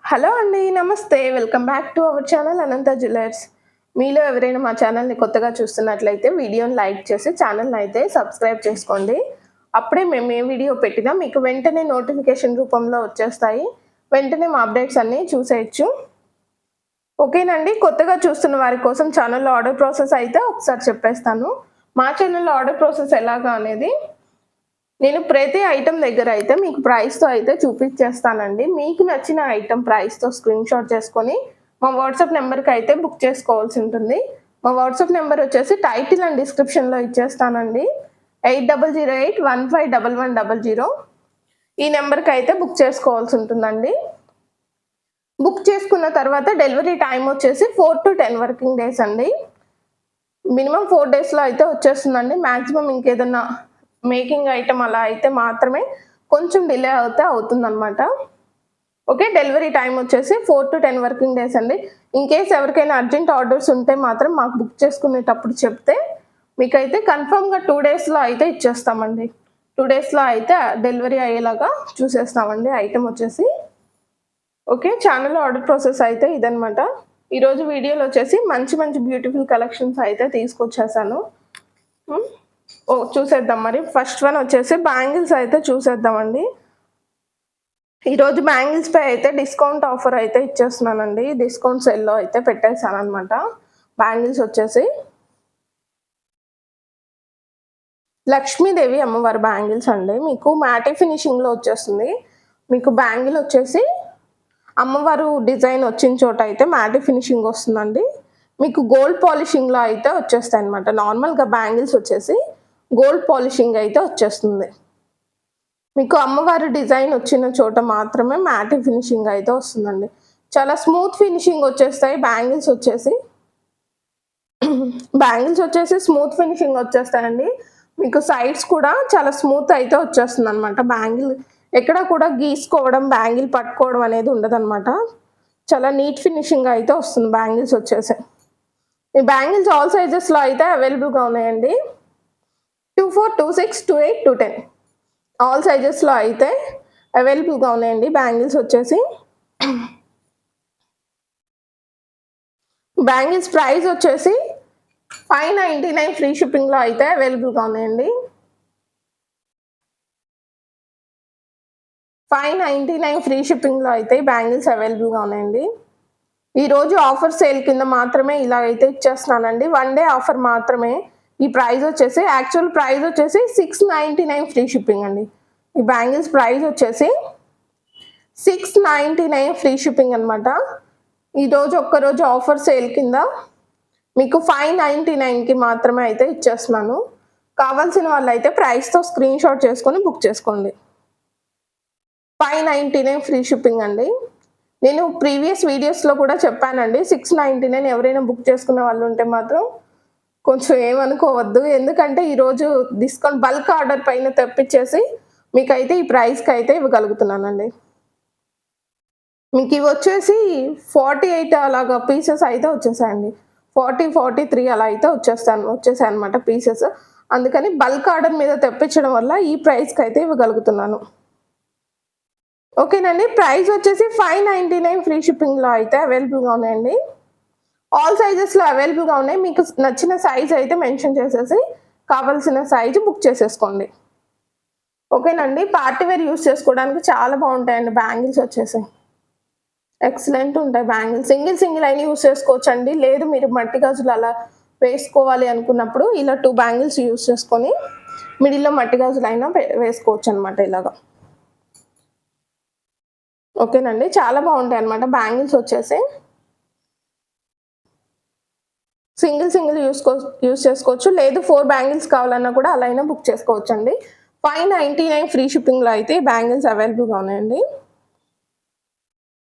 Hello అండి. నమస్తే. Welcome back to our channel Anantha jewellers. మీలో ఎవరైనా మా ఛానల్‌ని కొత్తగా చూస్తున్నట్లయితే వీడియోని లైక్ చేసి ఛానల్‌ని అయితే సబ్స్క్రైబ్ చేసుకోండి. అప్పుడే మేము ఏ వీడియో పెట్టినా మీకు వెంటనే నోటిఫికేషన్ రూపంలో వచ్చేస్తాయి. వెంటనే మా అప్డేట్స్ అన్నీ చూసేయొచ్చు. ఓకేనండి. కొత్తగా చూస్తున్న వారి కోసం ఛానల్‌లో ఆర్డర్ ప్రాసెస్ అయితే ఒకసారి చెప్పేస్తాను. మా ఛానల్‌లో ఆర్డర్ ప్రాసెస్ ఎలాగా అనేది నేను ప్రతి ఐటెం దగ్గర అయితే మీకు ప్రైస్‌తో అయితే చూపించేస్తానండి. మీకు నచ్చిన ఐటెం ప్రైస్‌తో స్క్రీన్‌షాట్ చేసుకొని మా వాట్సాప్ నెంబర్‌కి అయితే బుక్ చేసుకోవాల్సి ఉంటుంది. మా వాట్సాప్ నెంబర్ వచ్చేసి టైటిల్ అండ్ డిస్క్రిప్షన్‌లో ఇచ్చేస్తానండి. 8008151100 ఈ నెంబర్‌కి అయితే బుక్ చేసుకోవాల్సి ఉంటుందండి. బుక్ చేసుకున్న తర్వాత డెలివరీ టైం వచ్చేసి 4 to 10 వర్కింగ్ డేస్ అండి. మినిమం 4 డేస్‌లో అయితే వచ్చేస్తుందండి. మాక్సిమం ఇంకేదన్నా మేకింగ్ ఐటెం అలా అయితే మాత్రమే కొంచెం డిలే అవుతుందన్నమాట. ఓకే. డెలివరీ టైం వచ్చేసి 4 to 10 వర్కింగ్ డేస్ అండి. ఇన్‌కేస్ ఎవరికైనా అర్జెంట్ ఆర్డర్స్ ఉంటే మాత్రం మాకు బుక్ చేసుకునేటప్పుడు చెప్తే మీకైతే కన్ఫర్మ్‌గా 2 డేస్‌లో అయితే ఇచ్చేస్తామండి. 2 డేస్‌లో అయితే డెలివరీ అయ్యేలాగా చూసేస్తామండి ఐటెం వచ్చేసి. ఓకే. ఛానల్‌లో ఆర్డర్ ప్రాసెస్ అయితే ఇదనమాట. ఈరోజు వీడియోలో వచ్చేసి మంచి మంచి బ్యూటిఫుల్ కలెక్షన్స్ అయితే తీసుకొచ్చేసాను. చూసేద్దాం మరి. ఫస్ట్ వన్ వచ్చేసి బ్యాంగిల్స్ అయితే చూసేద్దామండి. ఈరోజు బ్యాంగిల్స్‌పై అయితే డిస్కౌంట్ ఆఫర్ అయితే ఇచ్చేస్తున్నానండి. డిస్కౌంట్ సేల్‌లో అయితే పెట్టేసాననమాట. బ్యాంగిల్స్ వచ్చేసి లక్ష్మీదేవి అమ్మవారి బ్యాంగిల్స్ అండి. మీకు మ్యాటీ ఫినిషింగ్‌లో వచ్చేస్తుంది. మీకు బ్యాంగిల్ వచ్చేసి అమ్మవారు డిజైన్ వచ్చిన చోట అయితే మ్యాటీ ఫినిషింగ్ వస్తుందండి. మీకు గోల్డ్ పాలిషింగ్‌లో అయితే వచ్చేస్తాయన్నమాట. నార్మల్‌గా బ్యాంగిల్స్ వచ్చేసి గోల్డ్ పాలిషింగ్ అయితే వచ్చేస్తుంది. మీకు అమ్మవారి డిజైన్ వచ్చిన చోట మాత్రమే మ్యాటీ ఫినిషింగ్ అయితే వస్తుందండి. చాలా స్మూత్ ఫినిషింగ్ వచ్చేస్తాయి బ్యాంగిల్స్ వచ్చేసి. బ్యాంగిల్స్ వచ్చేసి స్మూత్ ఫినిషింగ్ వచ్చేస్తాయండి. మీకు సైడ్స్ కూడా చాలా స్మూత్ అయితే వచ్చేస్తుందన్నమాట. బ్యాంగిల్ ఎక్కడ కూడా గీసుకోవడం, బ్యాంగిల్ పట్టుకోవడం అనేది ఉండదన్నమాట. చాలా నీట్ ఫినిషింగ్ అయితే వస్తుంది బ్యాంగిల్స్ వచ్చేసి. ఈ బ్యాంగిల్స్ ఆల్ సైజెస్‌లో అయితే అవైలబుల్‌గా ఉన్నాయండి. 24, 26, 28, 210 ఆల్ సైజెస్‌లో అయితే అవైలబుల్‌గా ఉన్నాయండి బ్యాంగిల్స్ వచ్చేసి. బ్యాంగిల్స్ ప్రైస్ వచ్చేసి 599 ఫ్రీ షిప్పింగ్‌లో అయితే అవైలబుల్‌గా ఉన్నాయండి. 599 ఫ్రీ షిప్పింగ్‌లో అయితే బ్యాంగిల్స్ అవైలబుల్‌గా ఉన్నాయండి. ఈరోజు ఆఫర్ సేల్ కింద మాత్రమే ఇలా అయితే ఇచ్చేస్తున్నానండి. 1 డే ఆఫర్ మాత్రమే. ఈ ప్రైస్ వచ్చేసి యాక్చువల్ ప్రైస్ వచ్చేసి 699 ఫ్రీ షిప్పింగ్ అండి. ఈ బ్యాంగిల్స్ ప్రైస్ వచ్చేసి 699 ఫ్రీ షిప్పింగ్ అనమాట. ఈరోజు ఒక్కరోజు ఆఫర్ సేల్ కింద మీకు 599కి మాత్రమే అయితే ఇచ్చేస్తున్నాను. కావాల్సిన వాళ్ళు అయితే ప్రైస్తో స్క్రీన్‌షాట్ చేసుకొని బుక్ చేసుకోండి. 599 ఫ్రీ షిప్పింగ్ అండి. నేను ప్రీవియస్ వీడియోస్‌లో కూడా చెప్పానండి. 699 ఎవరైనా బుక్ చేసుకున్న వాళ్ళు ఉంటే మాత్రం కొంచెం ఏమనుకోవద్దు. ఎందుకంటే ఈరోజు డిస్కౌంట్ బల్క్ ఆర్డర్ పైన తెప్పించేసి మీకైతే ఈ ప్రైస్‌కి అయితే ఇవ్వగలుగుతున్నానండి. మీకు ఇవి వచ్చేసి 48 అలాగా పీసెస్ అయితే వచ్చేసాయండి. 40, 43 అలా అయితే వచ్చేసాయన్నమాట పీసెస్. అందుకని బల్క్ ఆర్డర్ మీద తెప్పించడం వల్ల ఈ ప్రైస్‌కి అయితే ఇవ్వగలుగుతున్నాను. ఓకేనండి. ప్రైస్ వచ్చేసి 599 ఫ్రీ షిప్పింగ్‌లో అయితే అవైలబుల్‌గా ఉన్నాయండి. ఆల్ సైజెస్‌లో అవైలబుల్‌గా ఉన్నాయి. మీకు నచ్చిన సైజ్ అయితే మెన్షన్ చేసేసి కావాల్సిన సైజు బుక్ చేసేసుకోండి. ఓకేనండి. పార్టీ వేర్ యూజ్ చేసుకోవడానికి చాలా బాగుంటాయండి బ్యాంగిల్స్ వచ్చేసి. ఎక్సలెంట్ ఉంటాయి బ్యాంగిల్స్. సింగిల్ అయినా యూజ్ చేసుకోవచ్చండి. లేదు మీరు మట్టి గాజులు అలా వేసుకోవాలి అనుకున్నప్పుడు ఇలా 2 బ్యాంగిల్స్ యూజ్ చేసుకొని మిడిల్‌లో మట్టి గాజులైనా వేసుకోవచ్చు అనమాట ఇలాగా. ఓకేనండి. చాలా బాగుంటాయి అనమాట బ్యాంగిల్స్ వచ్చేసి. సింగిల్ యూజ్ చేసుకోవచ్చు. లేదు 4 బ్యాంగిల్స్ కావాలన్నా కూడా అలా అయినా బుక్ చేసుకోవచ్చండి. 599 ఫ్రీ షిప్పింగ్‌లో అయితే బ్యాంగిల్స్ అవైలబుల్‌గా ఉన్నాయండి.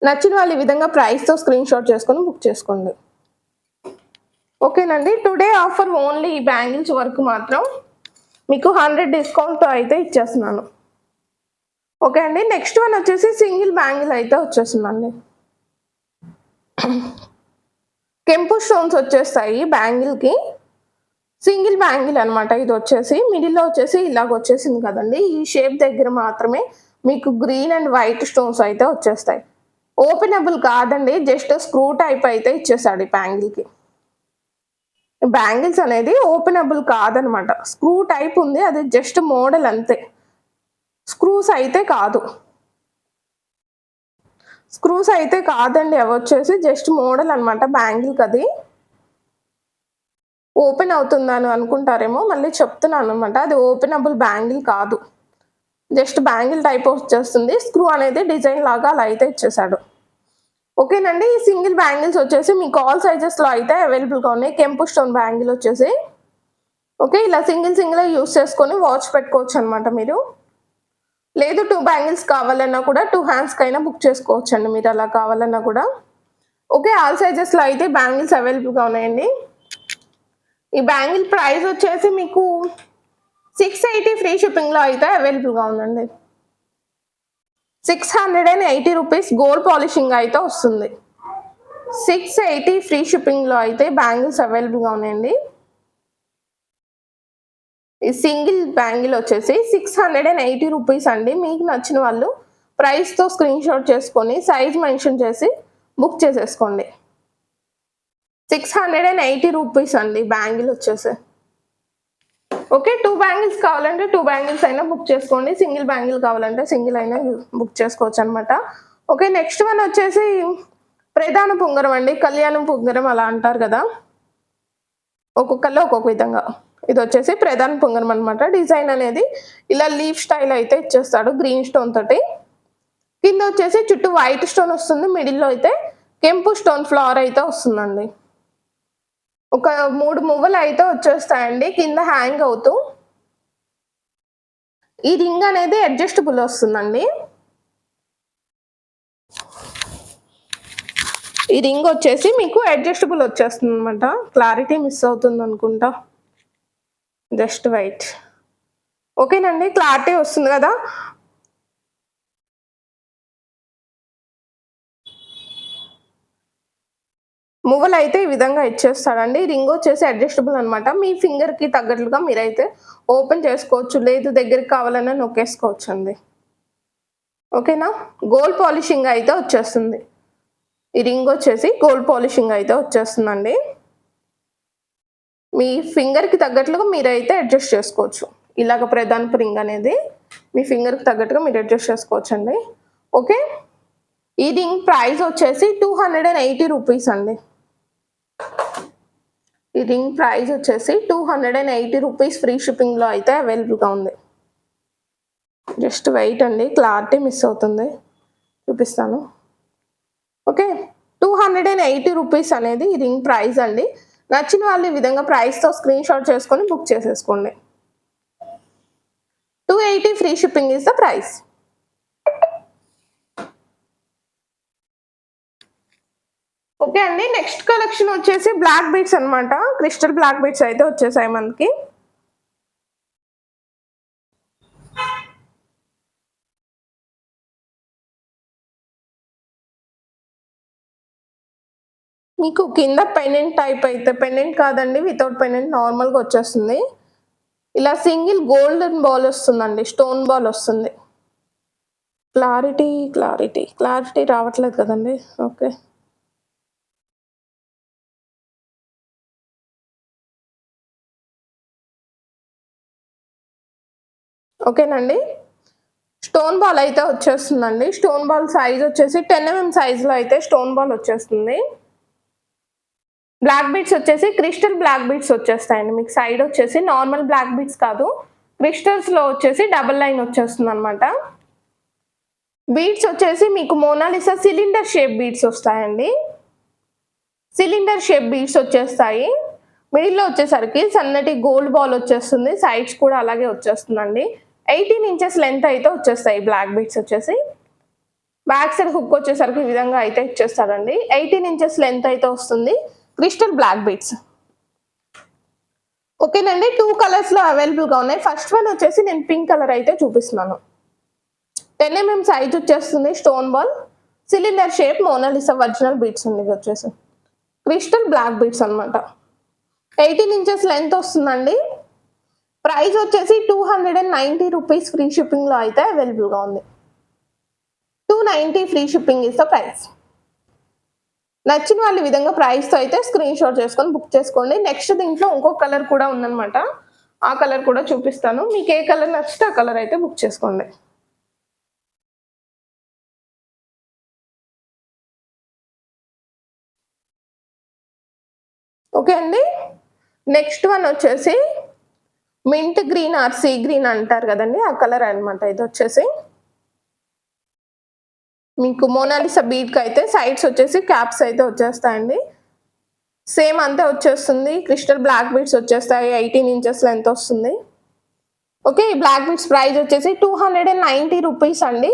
నచ్చిన వాళ్ళు ఈ విధంగా ప్రైస్‌తో స్క్రీన్‌షాట్ చేసుకొని బుక్ చేసుకోండి. ఓకేనండి. టుడే ఆఫర్ ఓన్లీ ఈ బ్యాంగిల్స్ వరకు మాత్రం మీకు 100 డిస్కౌంట్‌తో అయితే ఇచ్చేస్తున్నాను. ఓకే అండి. నెక్స్ట్ వన్ వచ్చేసి సింగిల్ బ్యాంగిల్ అయితే వచ్చేస్తుందండి. కెంపు స్టోన్స్ వచ్చేస్తాయి బ్యాంగిల్‌కి. సింగిల్ బ్యాంగిల్ అనమాట ఇది వచ్చేసి. మిడిల్‌లో వచ్చేసి ఇలాగ వచ్చేసింది కదండి. ఈ షేప్ దగ్గర మాత్రమే మీకు గ్రీన్ అండ్ వైట్ స్టోన్స్ అయితే వచ్చేస్తాయి. ఓపెనబుల్ కాదండి, జస్ట్ స్క్రూ టైప్ అయితే ఇచ్చేసాడు ఈ బ్యాంగిల్కి. బ్యాంగిల్స్ అనేది ఓపెనబుల్ కాదనమాట, స్క్రూ టైప్ ఉంది, అది జస్ట్ మోడల్ అంతే, స్క్రూస్ అయితే కాదు. స్క్రూస్ అయితే కాదండి, అవి వచ్చేసి జస్ట్ మోడల్ అనమాట బ్యాంగిల్కి. అది ఓపెన్ అవుతుందని అనుకుంటారేమో, మళ్ళీ చెప్తున్నాను అనమాట, అది ఓపెనబుల్ బ్యాంగిల్ కాదు, జస్ట్ బ్యాంగిల్ టైప్ వచ్చేస్తుంది, స్క్రూ అనేది డిజైన్ లాగా అలా అయితే ఇచ్చేసాడు. ఓకేనండి. ఈ సింగిల్ బ్యాంగిల్స్ వచ్చేసి మీకు ఆల్ సైజెస్లో అయితే అవైలబుల్గా ఉన్నాయి. కెంపు స్టోన్ బ్యాంగిల్ వచ్చేసి ఓకే, ఇలా సింగిల్ యూస్ చేసుకొని వాచ్ పెట్టుకోవచ్చు అనమాట మీరు. లేదు 2 బ్యాంగిల్స్ కావాలన్నా కూడా 2 హ్యాండ్స్కి అయినా బుక్ చేసుకోవచ్చు అండి మీరు, అలా కావాలన్నా కూడా. ఓకే, ఆల్ సైజెస్లో అయితే బ్యాంగిల్స్ అవైలబుల్గా ఉన్నాయండి. ఈ బ్యాంగిల్ ప్రైస్ వచ్చేసి మీకు 680 ఫ్రీ షిప్పింగ్లో అయితే అవైలబుల్గా ఉందండి. 680 రూపీస్ గోల్డ్ పాలిషింగ్ అయితే వస్తుంది. 680 ఫ్రీ షిప్పింగ్లో అయితే బ్యాంగిల్స్ అవైలబుల్గా ఉన్నాయండి. ఈ సింగిల్ బ్యాంగిల్ వచ్చేసి 680 రూపీస్ అండి. మీకు నచ్చిన వాళ్ళు ప్రైస్తో స్క్రీన్ షాట్ చేసుకొని సైజ్ మెన్షన్ చేసి బుక్ చేసేసుకోండి. 680 రూపీస్ అండి బ్యాంగిల్ వచ్చేసి. ఓకే, 2 బ్యాంగిల్స్ కావాలంటే 2 బ్యాంగిల్స్ అయినా బుక్ చేసుకోండి, సింగిల్ బ్యాంగిల్ కావాలంటే సింగిల్ అయినా బుక్ చేసుకోవచ్చు అనమాట. ఓకే, నెక్స్ట్ వన్ వచ్చేసి ప్రధాన పుంగరం అండి, కళ్యాణం పుంగరం అలా అంటారు కదా, ఒక్కొక్కళ్ళు ఒక్కొక్క విధంగా. ఇది వచ్చేసి ప్రధాన పుంగరం అనమాట. డిజైన్ అనేది ఇలా లీఫ్ స్టైల్ అయితే ఇచ్చేస్తాడు గ్రీన్ స్టోన్ తోటి. కింద వచ్చేసి చుట్టూ వైట్ స్టోన్ వస్తుంది, మిడిల్లో అయితే కెంపు స్టోన్ ఫ్లవర్ అయితే వస్తుందండి. ఒక 3 మువ్వలు అయితే వచ్చేస్తాయండి కింద హ్యాంగ్ అవుతూ. ఈ రింగ్ అనేది అడ్జస్టబుల్ వస్తుందండి. ఈ రింగ్ వచ్చేసి మీకు అడ్జస్టబుల్ వచ్చేస్తుంది అనమాట. క్లారిటీ మిస్ అవుతుంది అనుకుంటా, జస్ట్ వైట్. ఓకేనండి, క్లారిటీ వస్తుంది కదా. మువ్వలు అయితే ఈ విధంగా ఇచ్చేస్తాడండి. రింగ్ వచ్చేసి అడ్జస్టబుల్ అనమాట, మీ ఫింగర్కి తగ్గట్లుగా మీరైతే ఓపెన్ చేసుకోవచ్చు, లేదు దగ్గరికి కావాలన్నా నొక్కేసుకోవచ్చు అండి. ఓకేనా, గోల్డ్ పాలిషింగ్ అయితే వచ్చేస్తుంది. ఈ రింగ్ వచ్చేసి గోల్డ్ పాలిషింగ్ అయితే వచ్చేస్తుందండి. మీ ఫింగర్కి తగ్గట్లుగా మీరైతే అడ్జస్ట్ చేసుకోవచ్చు. ఇలాగ ప్రధానపు రింగ్ అనేది మీ ఫింగర్కి తగ్గట్టుగా మీరు అడ్జస్ట్ చేసుకోవచ్చు అండి. ఓకే, ఈ రింగ్ ప్రైస్ వచ్చేసి 280 రూపీస్ అండి. ఈ రింగ్ ప్రైస్ వచ్చేసి 280 రూపీస్ ఫ్రీ షిప్పింగ్లో అయితే అవైలబుల్గా ఉంది. జస్ట్ వెయిట్ అండి, క్లారిటీ మిస్ అవుతుంది, చూపిస్తాను. ఓకే, 280 రూపీస్ అనేది ఈ రింగ్ ప్రైస్ అండి. నచ్చిన వాళ్ళు ఈ విధంగా ప్రైస్తో స్క్రీన్ షాట్ చేసుకొని బుక్ చేసేసుకోండి. 280 free shipping is the price. Okay అండి, నెక్స్ట్ కలెక్షన్ వచ్చేసి బ్లాక్ బీడ్స్ అనమాట. క్రిస్టల్ బ్లాక్ బీడ్స్ అయితే వచ్చేసాయి మనకి. మీకు కింద పెండెంట్ టైప్ అయితే, పెండెంట్ కాదండి, వితౌట్ పెండెంట్ నార్మల్గా వచ్చేస్తుంది. ఇలా సింగిల్ గోల్డెన్ బాల్ వస్తుందండి, స్టోన్ బాల్ వస్తుంది. క్లారిటీ రావట్లేదు కదండి. ఓకే, ఓకేనండి, స్టోన్ బాల్ అయితే వచ్చేస్తుందండి. స్టోన్ బాల్ సైజ్ వచ్చేసి 10 mm సైజులో అయితే స్టోన్ బాల్ వచ్చేస్తుంది. బ్లాక్ బీడ్స్ వచ్చేసి క్రిస్టల్ బ్లాక్ బీడ్స్ వచ్చేస్తాయండి. మీకు సైడ్ వచ్చేసి నార్మల్ బ్లాక్ బీడ్స్ కాదు, క్రిస్టల్స్లో వచ్చేసి డబుల్ లైన్ వచ్చేస్తుంది అనమాట. బీడ్స్ వచ్చేసి మీకు మోనాలిసా సిలిండర్ షేప్ బీడ్స్ వస్తాయండి. సిలిండర్ షేప్ బీడ్స్ వచ్చేస్తాయి. మిడిల్లో వచ్చేసరికి సన్నటి గోల్డ్ బాల్ వచ్చేస్తుంది, సైడ్స్ కూడా అలాగే వచ్చేస్తుందండి. 18 ఇంచెస్ లెంత్ అయితే వచ్చేస్తాయి బ్లాక్ బీడ్స్ వచ్చేసి. బ్యాక్ సైడ్ హుక్ వచ్చేసరికి ఈ విధంగా అయితే ఇచ్చేస్తారండి. 18 ఇంచెస్ లెంత్ అయితే వస్తుంది క్రిస్టల్ బ్లాక్ బీడ్స్. ఓకేనండి, 2 కలర్స్లో అవైలబుల్గా ఉన్నాయి. ఫస్ట్ వన్ వచ్చేసి నేను పింక్ కలర్ అయితే చూపిస్తున్నాను. 10 mm సైజ్ వచ్చేస్తుంది, stone ball, cylinder shape, Mona Lisa original beads ఉంది. వచ్చేసి క్రిస్టల్ బ్లాక్ బీడ్స్ అనమాట. 18 ఇంచెస్ లెంత్ వస్తుందండి. ప్రైస్ వచ్చేసి 290 రూపీస్ ఫ్రీ షిప్పింగ్లో అయితే అవైలబుల్గా ఉంది. 290 free shipping is the price. నచ్చిన వాళ్ళు ఈ విధంగా ప్రైస్తో అయితే స్క్రీన్ షాట్ చేసుకొని బుక్ చేసుకోండి. నెక్స్ట్ దీంట్లో ఇంకో కలర్ కూడా ఉందన్నమాట, ఆ కలర్ కూడా చూపిస్తాను. మీకు ఏ కలర్ నచ్చితే ఆ కలర్ అయితే బుక్ చేసుకోండి. ఓకే అండి. నెక్స్ట్ వన్ వచ్చేసి mint green are sea green అంటారు కదండి, ఆ కలర్ అనమాట. ఇది వచ్చేసి మీకు మోనాలిసా బీడ్కి అయితే సైడ్స్ వచ్చేసి క్యాప్స్ అయితే వచ్చేస్తాయండి. సేమ్ అంతే వచ్చేస్తుంది. క్రిస్టల్ బ్లాక్ బీడ్స్ వచ్చేస్తాయి. 18 ఇంచెస్ లెంత్ వస్తుంది. ఓకే, ఈ బ్లాక్ బీడ్స్ ప్రైస్ వచ్చేసి 290 రూపీస్ అండి.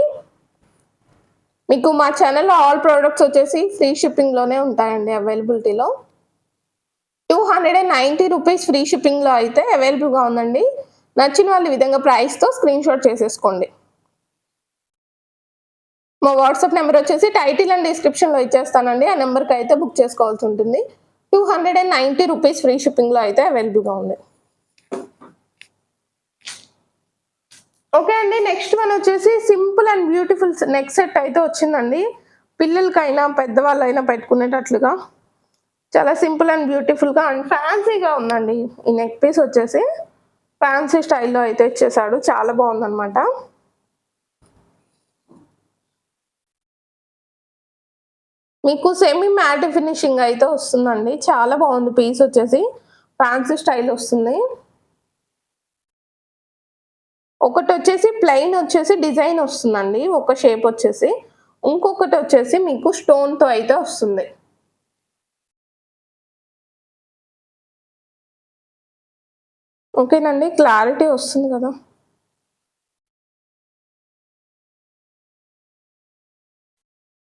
మీకు మా ఛానల్లో ఆల్ ప్రోడక్ట్స్ వచ్చేసి ఫ్రీ షిప్పింగ్లోనే ఉంటాయండి అవైలబిలిటీలో. 290 రూపీస్ ఫ్రీ షిప్పింగ్లో అయితే అవైలబుల్గా ఉందండి. నచ్చిన వాళ్ళు ఈ విధంగా ప్రైస్తో స్క్రీన్ షాట్ చేసేసుకోండి. మా వాట్సాప్ నెంబర్ వచ్చేసి టైటిల్ అండ్ డిస్క్రిప్షన్లో ఇచ్చేస్తానండి. ఆ నెంబర్కి అయితే బుక్ చేసుకోవాల్సి ఉంటుంది. 290 రూపీస్ ఫ్రీ షిప్పింగ్లో అయితే అవైలబుల్గా ఉంది. ఓకే అండి. నెక్స్ట్ వన్ వచ్చేసి simple and beautiful neck set అయితే వచ్చిందండి. పిల్లలకైనా పెద్దవాళ్ళైనా పెట్టుకునేటట్లుగా చాలా సింపుల్ అండ్ బ్యూటిఫుల్గా అండ్ ఫ్యాన్సీగా ఉందండి. ఈ నెక్ పీస్ వచ్చేసి ఫ్యాన్సీ స్టైల్లో అయితే ఇచ్చేసాడు. చాలా బాగుందన్నమాట. మీకు సెమీ మ్యాట్ ఫినిషింగ్ అయితే వస్తుందండి. చాలా బాగుంది. పీస్ వచ్చేసి ఫ్యాన్సీ స్టైల్ వస్తుంది. ఒకటి వచ్చేసి ప్లెయిన్ వచ్చేసి డిజైన్ వస్తుందండి, ఒక షేప్ వచ్చేసి. ఇంకొకటి వచ్చేసి మీకు స్టోన్తో అయితే వస్తుంది. ఓకేనండి, క్లారిటీ వస్తుంది కదా.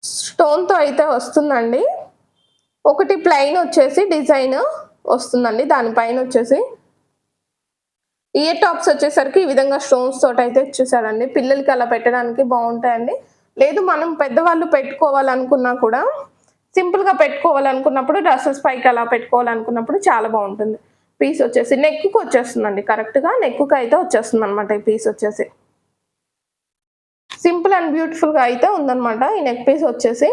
స్టోన్తో అయితే వస్తుందండి. ఒకటి ప్లెయిన్ వచ్చేసి డిజైన్ వస్తుందండి. దానిపైన వచ్చేసి ఇయర్ టాప్స్ వచ్చేసరికి ఈ విధంగా స్టోన్స్ తోటి అయితే ఇచ్చేసాడండి. పిల్లలకి అలా పెట్టడానికి బాగుంటాయండి. లేదు మనం పెద్దవాళ్ళు పెట్టుకోవాలనుకున్నా కూడా, సింపుల్గా పెట్టుకోవాలనుకున్నప్పుడు, డ్రెస్సెస్ పైకి అలా పెట్టుకోవాలనుకున్నప్పుడు చాలా బాగుంటుంది. పీస్ వచ్చేసి నెక్కు వచ్చేస్తుందండి. కరెక్ట్గా నెక్కు అయితే వచ్చేస్తుంది అనమాట. ఈ పీస్ వచ్చేసి సింపుల్ అండ్ బ్యూటిఫుల్గా అయితే ఉందన్నమాట ఈ నెక్ పీస్ వచ్చేసి.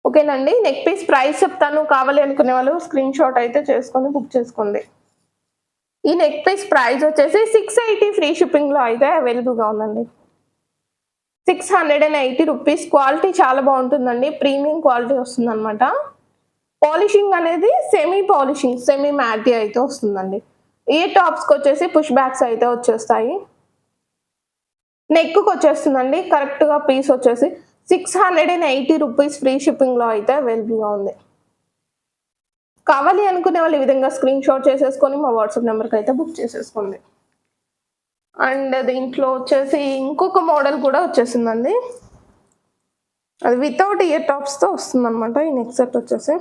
ఓకేనండి, నెక్ పీస్ ప్రైస్ చెప్తాను. కావాలి అనుకునే వాళ్ళు స్క్రీన్ షాట్ అయితే చేసుకొని బుక్ చేసుకోండి. ఈ నెక్ పీస్ ప్రైస్ వచ్చేసి 680 ఫ్రీ షిప్పింగ్లో అయితే అవైలబుల్గా ఉందండి. 680 రూపీస్. క్వాలిటీ చాలా బాగుంటుందండి. ప్రీమియం క్వాలిటీ వస్తుంది అనమాట. పాలిషింగ్ అనేది సెమీ పాలిషింగ్, సెమీ మ్యాటీ అయితే వస్తుందండి. ఇయర్ టాప్స్కి వచ్చేసి పుష్ బ్యాక్స్ అయితే వచ్చేస్తాయి. నెక్కు వచ్చేస్తుందండి. కరెక్ట్గా పీస్ వచ్చేసి 680 రూపీస్ ఫ్రీ షిప్పింగ్లో అయితే అవైలబుల్గా ఉంది. కావాలి అనుకునే వాళ్ళు ఈ విధంగా స్క్రీన్ షాట్ చేసేసుకొని మా వాట్సాప్ నెంబర్కి అయితే బుక్ చేసేసుకోండి. అండ్ దీంట్లో వచ్చేసి ఇంకొక మోడల్ కూడా వచ్చేసిందండి. అది వితౌట్ ఇయర్ టాప్స్తో వస్తుందన్నమాట. ఈ నెక్ సెట్ వచ్చేసి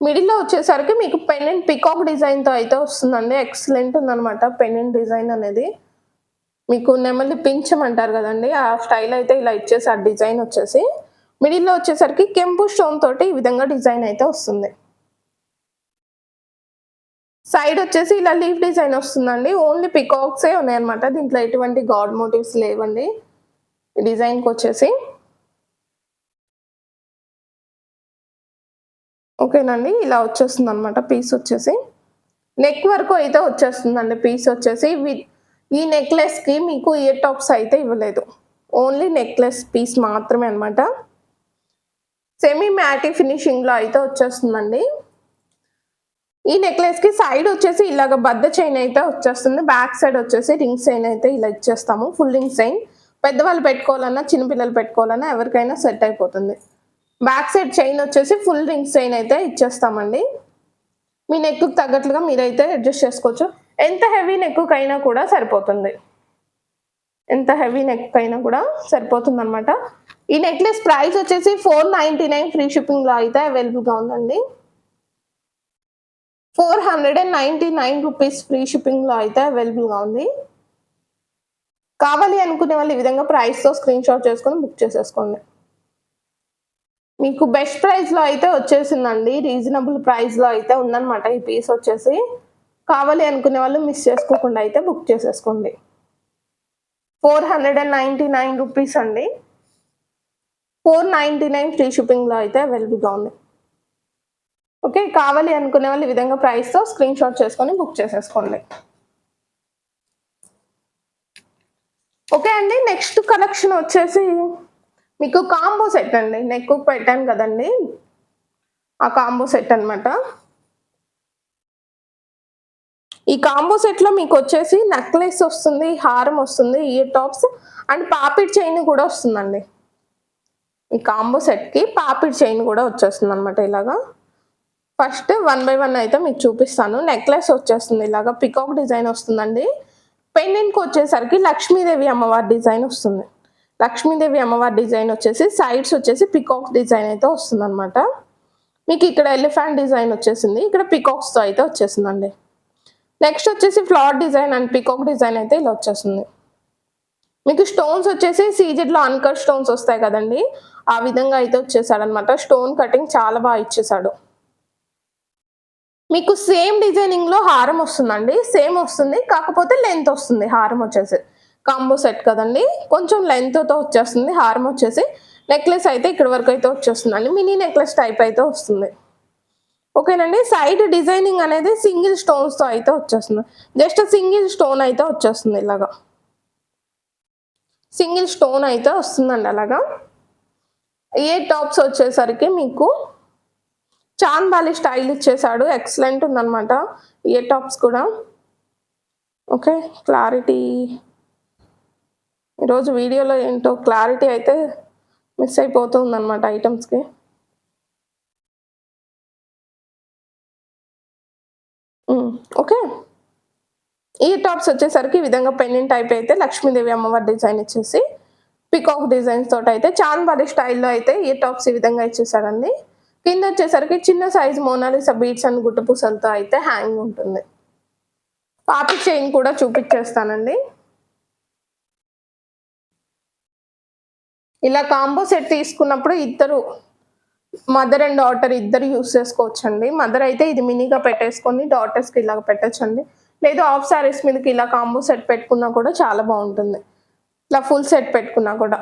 మిడిల్లో వచ్చేసరికి మీకు పెండెంట్ పికాక్ డిజైన్తో అయితే వస్తుందండి. ఎక్సలెంట్ ఉందన్నమాట పెండెంట్ డిజైన్ అనేది. మీకు నెమలి పించమంటారు కదండి, ఆ స్టైల్ అయితే ఇలా ఇచ్చేసి ఆ డిజైన్ వచ్చేసి మిడిల్లో వచ్చేసరికి కెంపు స్టోన్ తోటి ఈ విధంగా డిజైన్ అయితే వస్తుంది. సైడ్ వచ్చేసి ఇలా లీఫ్ డిజైన్ వస్తుందండి. ఓన్లీ పికాక్సే ఉన్నాయన్నమాట. దీంట్లో ఎటువంటి గాడ్ మోటివ్స్ లేవండి డిజైన్కి వచ్చేసి. ఓకేనండి, ఇలా వచ్చేస్తుంది అనమాట పీస్ వచ్చేసి. నెక్ వరకు అయితే వచ్చేస్తుందండి పీస్ వచ్చేసి. ఈ నెక్లెస్కి మీకు ఇయర్ టాప్స్ అయితే ఇవ్వలేదు, ఓన్లీ నెక్లెస్ పీస్ మాత్రమే అనమాట. సెమీ మ్యాటీ ఫినిషింగ్లో అయితే వచ్చేస్తుందండి. ఈ నెక్లెస్కి సైడ్ వచ్చేసి ఇలాగ బద్ద చైన్ అయితే వచ్చేస్తుంది. బ్యాక్ సైడ్ వచ్చేసి రింగ్ చైన్ అయితే ఇలా ఇచ్చేస్తాము. ఫుల్ రింగ్ చైన్ పెద్దవాళ్ళు పెట్టుకోవాలన్నా చిన్నపిల్లలు పెట్టుకోవాలన్నా ఎవరికైనా సెట్ అయిపోతుంది. బ్యాక్ సైడ్ చైన్ వచ్చేసి ఫుల్ రింగ్ చైన్ అయితే ఇచ్చేస్తామండి. మీ నెక్కు తగ్గట్లుగా మీరైతే అడ్జస్ట్ చేసుకోవచ్చు. ఎంత హెవీ నెక్కుకైనా కూడా సరిపోతుంది. ఎంత హెవీ నెక్ అయినా కూడా సరిపోతుంది అనమాట. ఈ నెక్లెస్ ప్రైస్ వచ్చేసి 499 ఫ్రీ షిప్పింగ్లో అయితే అవైలబుల్గా ఉందండి. 499 రూపీస్ ఫ్రీ షిప్పింగ్లో అయితే అవైలబుల్గా ఉంది. కావాలి అనుకునే వాళ్ళు ఈ విధంగా ప్రైస్తో స్క్రీన్ షాట్ చేసుకొని బుక్ చేసేసుకోండి. మీకు బెస్ట్ ప్రైస్‌లో అయితే వచ్చేసిందండి. రీజనబుల్ ప్రైస్‌లో అయితే ఉందన్నమాట ఈ పీస్ వచ్చేసి. కావాలి అనుకునే వాళ్ళు మిస్ చేసుకోకుండా అయితే బుక్ చేసేసుకోండి. 499 రూపీస్ అండి. 499 ఫ్రీ షిప్పింగ్‌లో అయితే అవైలబుల్‌గా ఉంది. ఓకే. కావాలి అనుకునే వాళ్ళు ఈ విధంగా ప్రైస్‌తో స్క్రీన్‌షాట్ చేసుకొని బుక్ చేసేసుకోండి. ఓకే అండి. నెక్స్ట్ కలెక్షన్ వచ్చేసి మీకు కాంబో సెట్ అండి. నెక్‌కు పెట్టాను కదండీ! ఆ కాంబో సెట్ అన్నమాట. ఈ కాంబో సెట్‌లో మీకొచ్చేసి నెక్లెస్ వస్తుంది, హారం వస్తుంది, ear tops and papdi chain కూడా వస్తుందండి. ఈ కాంబో సెట్‌కి పాపిడి చైన్ కూడా వచ్చేస్తుందన్నమాట ఇలాగా. ఫస్ట్ వన్ బై వన్ అయితే మీకు చూపిస్తాను. నెక్లెస్ వచ్చేస్తుంది ఇలాగా పికాక్ డిజైన్ వస్తుందండి. పెండెంట్‌కి వచ్చేసరికి లక్ష్మీదేవి అమ్మవారి డిజైన్ వస్తుంది. లక్ష్మీదేవి అమ్మవారి డిజైన్ వచ్చేసి సైడ్స్ వచ్చేసి పికాక్ డిజైన్ అయితే వస్తుందన్నమాట. మీకు ఇక్కడ ఎలిఫెంట్ డిజైన్ వచ్చేసింది. ఇక్కడ పికాక్స్‌తో అయితే వచ్చేసిందండి. నెక్స్ట్ వచ్చేసి flower design and peacock design అయితే ఇలా వచ్చేస్తుంది. మీకు స్టోన్స్ వచ్చేసి సీజెడ్‌లో అన్‌కట్ స్టోన్స్ వస్తాయి కదండీ! ఆ విధంగా అయితే వచ్చేసాడనమాట. స్టోన్ కటింగ్ చాలా బాగా ఇచ్చేసాడు. మీకు సేమ్ డిజైనింగ్‌లో హారం వస్తుందండి. సేమ్ వస్తుంది. కాకపోతే లెంత్ వస్తుంది హారం వచ్చేసి. కాంబో సెట్ కదండీ! కొంచెం లెంత్‌తో వచ్చేస్తుంది. హారం వచ్చేసి నెక్లెస్ అయితే ఇక్కడి వరకు అయితే వచ్చేస్తుందండి. మినీ నెక్లెస్ టైప్ అయితే వస్తుంది. ఓకేనండి. సైడ్ డిజైనింగ్ అనేది సింగిల్ స్టోన్స్‌తో అయితే వచ్చేస్తుంది. జస్ట్ సింగిల్ స్టోన్ అయితే వచ్చేస్తుంది ఇలాగా. సింగిల్ స్టోన్ అయితే వస్తుందండి అలాగా. ఇయర్ టాప్స్ వచ్చేసరికి మీకు చాంద్ బాలి స్టైల్ ఇచ్చేసాడు. ఎక్సలెంట్ ఉందన్నమాట ఇయర్ టాప్స్ కూడా. ఓకే. క్లారిటీ ఈరోజు వీడియోలో ఏంటో క్లారిటీ అయితే మిస్ అయిపోతుందన్నమాట ఐటమ్స్‌కి. ఓకే. ఇయర్ టాప్స్ వచ్చేసరికి ఈ విధంగా పెండెంట్ టైప్ అయితే లక్ష్మీదేవి అమ్మవారి డిజైన్ ఇచ్చేసి పికాక్ డిజైన్స్ తోటి అయితే చాంద్ బాలి స్టైల్‌లో అయితే ఇయర్ టాప్స్ ఈ విధంగా ఇచ్చేసాడండి. కింద వచ్చేసరికి చిన్న సైజ్ మోనాలిసా బీడ్స్ అండ్ గుట్ట పూసలతో అయితే హ్యాంగ్ ఉంటుంది. పాపి చైన్ కూడా చూపించేస్తానండి. ఇలా కాంబో సెట్ తీసుకున్నప్పుడు ఇద్దరు మదర్ అండ్ డాటర్ ఇద్దరు యూజ్ చేసుకోవచ్చండి. మదర్ అయితే ఇది మినీగా పెట్టేసుకొని డాటర్స్‌కి ఇలాగ పెట్టొచ్చండి. లేదు హాఫ్ సారీస్ మీదకి ఇలా కాంబో సెట్ పెట్టుకున్నా కూడా చాలా బావుంటుంది. ఇలా ఫుల్ సెట్ పెట్టుకున్నా కూడా.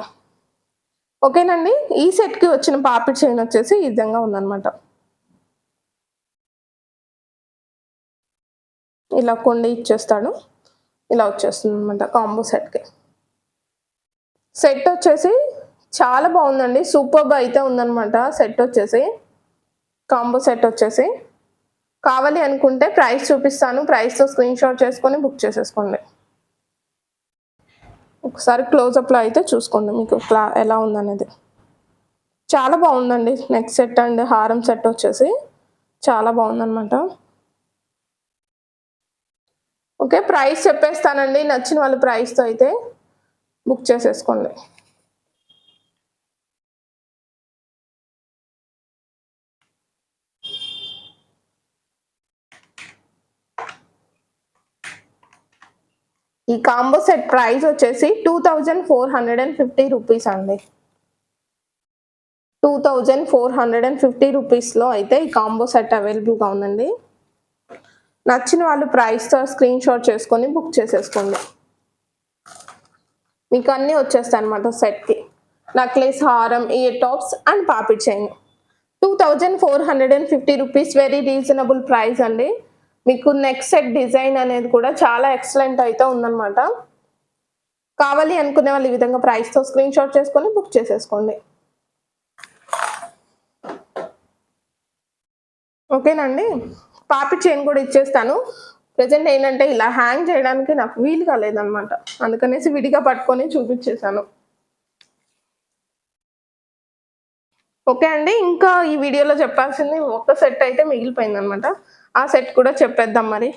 ఓకేనండి. ఈ సెట్‌కి వచ్చిన పాపిడి చైన్ వచ్చేసి ఈ విధంగా ఉందన్నమాట. ఇలా కొండి ఇచ్చేస్తాడు. ఇలా వచ్చేస్తుందన్నమాట కాంబో సెట్‌కి. సెట్ వచ్చేసి చాలా బావుందండి. సూపర్బ్ అయితే ఉందన్నమాట సెట్ వచ్చేసి. కాంబో సెట్ వచ్చేసి. కావాలి అనుకుంటే ప్రైస్ చూపిస్తాను. ప్రైస్‌తో స్క్రీన్‌షాట్ చేసుకొని బుక్ చేసేసుకోండి. ఒకసారి క్లోజప్‌లో అయితే చూసుకోండి మీకు ఎలా ఉందనేది. చాలా బావుందండి. నెక్ సెట్ అండ్ హారం సెట్ వచ్చేసి చాలా బావుందన్నమాట. ఓకే. ప్రైస్ చెప్పేస్తానండి. నచ్చిన వాళ్ళు ప్రైస్‌తో అయితే బుక్ చేసేసుకోండి. ఈ కాంబో సెట్ ప్రైస్ వచ్చేసి 2450 రూపీస్ అండి. 2450 రూపీస్‌లో అయితే ఈ కాంబో సెట్ అవైలబుల్‌గా ఉందండి. నచ్చిన వాళ్ళు ప్రైస్‌తో స్క్రీన్‌షాట్ చేసుకొని బుక్ చేసేసుకోండి. మీకు అన్నీ వచ్చేస్తాయన్నమాట సెట్‌కి. నెక్లెస్, హారం, ear tops and papdi chain. 2450 rupees very reasonable price అండి. మీకు నెక్ సెట్ డిజైన్ అనేది కూడా చాలా ఎక్సలెంట్ అయితే ఉందన్నమాట. కావాలి అనుకునే వాళ్ళు ఈ విధంగా ప్రైస్‌తో స్క్రీన్‌షాట్ చేసుకొని బుక్ చేసేసుకోండి. ఓకేనండి. పాపిడి చైన్ కూడా ఇచ్చేస్తాను. ప్రెజెంట్ ఏంటంటే ఇలా హ్యాంగ్ చేయడానికి నాకు వీలు కాలేదన్నమాట. అందుకనేసి విడిగా పట్టుకొని చూపించేసాను. ఓకే అండి. ఇంకా ఈ వీడియోలో చెప్పాల్సింది ఒక్క సెట్ అయితే మిగిలిపోయిందన్నమాట. ఆ సెట్ కూడా చెప్పేద్దాం మరి.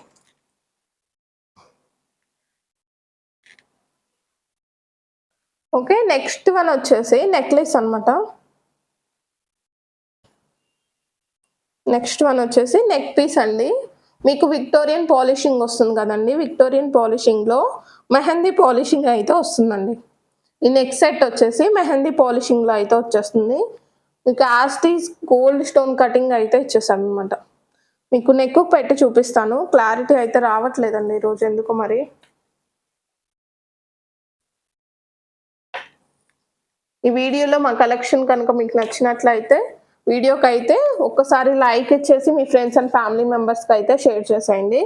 ఓకే. నెక్స్ట్ వన్ వచ్చేసి నెక్లెస్ అన్నమాట. నెక్స్ట్ వన్ వచ్చేసి నెక్ పీస్ అండి. మీకు విక్టోరియన్ పాలిషింగ్ వస్తుంది కదండీ! విక్టోరియన్ పాలిషింగ్‌లో మెహందీ పాలిషింగ్ అయితే వస్తుందండి. ఈ నెక్ సెట్ వచ్చేసి మెహందీ పాలిషింగ్‌లో అయితే వచ్చేస్తుంది. మీకు యాస్టీస్ గోల్డ్ స్టోన్ కటింగ్ అయితే ఇచ్చేసాను అనమాట. మీకు నెక్ పెట్టి చూపిస్తాను. క్లారిటీ అయితే రావట్లేదండి ఈరోజు ఎందుకు మరి. ఈ వీడియోలో మా కలెక్షన్ కనుక మీకు నచ్చినట్లయితే వీడియోకి అయితే ఒక్కసారి లైక్ ఇచ్చేసి మీ ఫ్రెండ్స్ అండ్ ఫ్యామిలీ మెంబర్స్కి అయితే షేర్ చేసేయండి.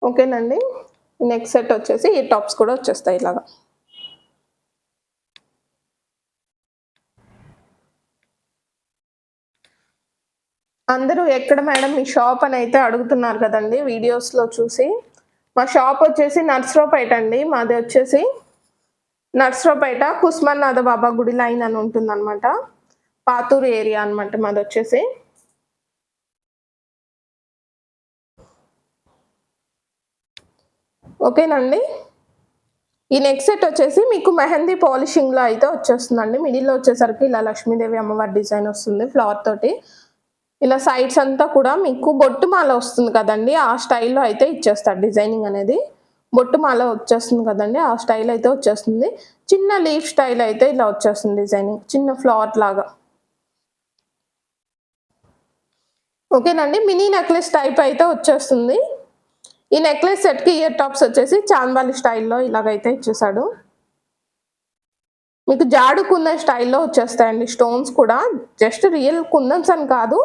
ఓకేనండి. నెక్స్ట్ సెట్ వచ్చేసి ఈ టాప్స్ కూడా వచ్చేస్తాయి ఇలాగా. అందరూ ఎక్కడ మేడం మీ షాప్ అని అయితే అడుగుతున్నారు కదండి వీడియోస్లో చూసి. మా షాప్ వచ్చేసి నర్సరావుపేట అండి. మాది వచ్చేసి నర్సరావుపేట కుస్మన్నాథ బాబా గుడి లైన్ అని ఉంటుందన్నమాట. పాతూరు ఏరియా అనమాట మాది వచ్చేసి. ఓకేనండి. ఈ నెక్స్ట్ సెట్ వచ్చేసి మీకు మెహందీ పాలిషింగ్లో అయితే వచ్చేస్తుందండి. మిడిల్లో వచ్చేసరికి ఇలా లక్ష్మీదేవి అమ్మవారి డిజైన్ వస్తుంది ఫ్లవర్ తోటి. ఇలా సైడ్స్ అంతా కూడా మీకు బొట్టుమాల వస్తుంది కదండి, ఆ స్టైల్లో అయితే ఇచ్చేస్తారు డిజైనింగ్ అనేది. బొట్టుమాల వచ్చేస్తుంది కదండి, ఆ స్టైల్ అయితే వచ్చేస్తుంది. చిన్న లీఫ్ స్టైల్ అయితే ఇలా వచ్చేస్తుంది డిజైనింగ్, చిన్న ఫ్లవర్ లాగా. ఓకేనండి. మినీ నెక్లెస్ టైప్ అయితే వచ్చేస్తుంది. ఈ నెక్లెస్ సెట్కి ఇయర్ టాప్స్ వచ్చేసి చాంబాలి స్టైల్లో ఇలాగైతే ఇచ్చేసాడు. మీకు జాడు కుందన్ స్టైల్లో వచ్చేస్తాయండి. స్టోన్స్ కూడా జస్ట్ రియల్ కుందన్స్ అని కాదు,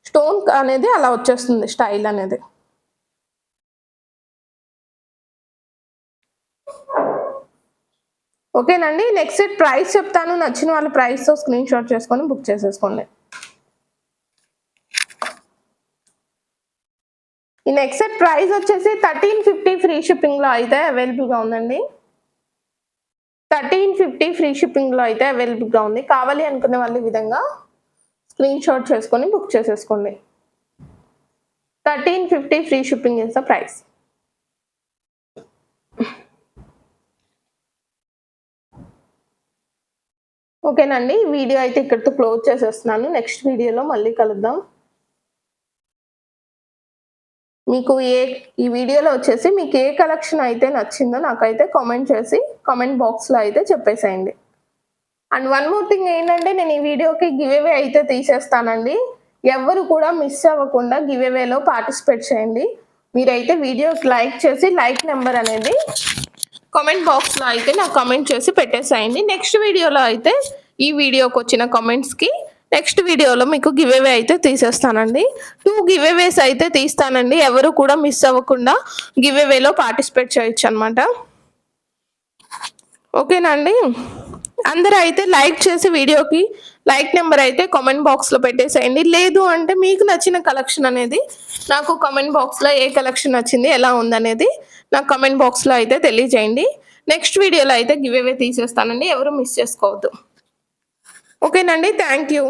స్టోన్ అనేది అలా వచ్చేస్తుంది స్టైల్ అనేది. ఓకేనండి. నెక్స్ట్ సెట్ ప్రైస్ చెప్తాను, నచ్చిన వాళ్ళ ప్రైస్తో స్క్రీన్ షాట్ చేసుకొని బుక్ చేసేసుకోండి. ఈ నెక్స్ట్ సెట్ ప్రైస్ వచ్చేసి 1350 ఫ్రీ షిప్పింగ్లో అయితే అవైలబుల్గా ఉందండి. 1350 ఫ్రీ షిప్పింగ్లో అయితే అవైలబుల్గా ఉంది. కావాలి అనుకునే వాళ్ళు ఈ విధంగా స్క్రీన్ షాట్ చేసుకొని బుక్ చేసేసుకోండి. 1350 free shipping is the price. ఓకేనండి. వీడియో అయితే ఇక్కడితో క్లోజ్ చేసేస్తున్నాను. నెక్స్ట్ వీడియోలో మళ్ళీ కలుద్దాం. మీకు ఈ వీడియోలో వచ్చేసి మీకు ఏ కలెక్షన్ అయితే నచ్చిందో నాకైతే కామెంట్ చేసి కామెంట్ బాక్స్లో అయితే చెప్పేసేయండి. అండ్ వన్ మోర్ థింగ్ ఏంటంటే, నేను ఈ వీడియోకి గివ్ అవే అయితే తీసేస్తానండి. ఎవరు కూడా మిస్ అవ్వకుండా గివ్ అవేలో పార్టిసిపేట్ చేయండి. మీరైతే వీడియోకి లైక్ చేసి లైక్ నెంబర్ అనేది కామెంట్ బాక్స్లో అయితే నాకు కామెంట్ చేసి పెట్టేసేయండి. నెక్స్ట్ వీడియోలో అయితే ఈ వీడియోకి వచ్చిన కామెంట్స్కి నెక్స్ట్ వీడియోలో మీకు గివ్ అవే అయితే తీసేస్తానండి. 2 గివ్ అవేస్ అయితే తీస్తానండి. ఎవరు కూడా మిస్ అవ్వకుండా గివ్ అవేలో పార్టిసిపేట్ చేయొచ్చు అనమాట. ఓకేనండి. అందరూ అయితే లైక్ చేసి వీడియోకి లైక్ నెంబర్ అయితే కామెంట్ బాక్స్లో పెట్టేసేయండి. లేదు అంటే మీకు నచ్చిన కలెక్షన్ అనేది నాకు కామెంట్ బాక్స్లో ఏ కలెక్షన్ నచ్చింది ఎలా ఉందనేది నాకు కామెంట్ బాక్స్లో అయితే తెలియజేయండి. నెక్స్ట్ వీడియోలో అయితే గివ్ అవే తీసేస్తానండి. ఎవరు మిస్ చేసుకోవద్దు. ఓకేనండి. Thank you.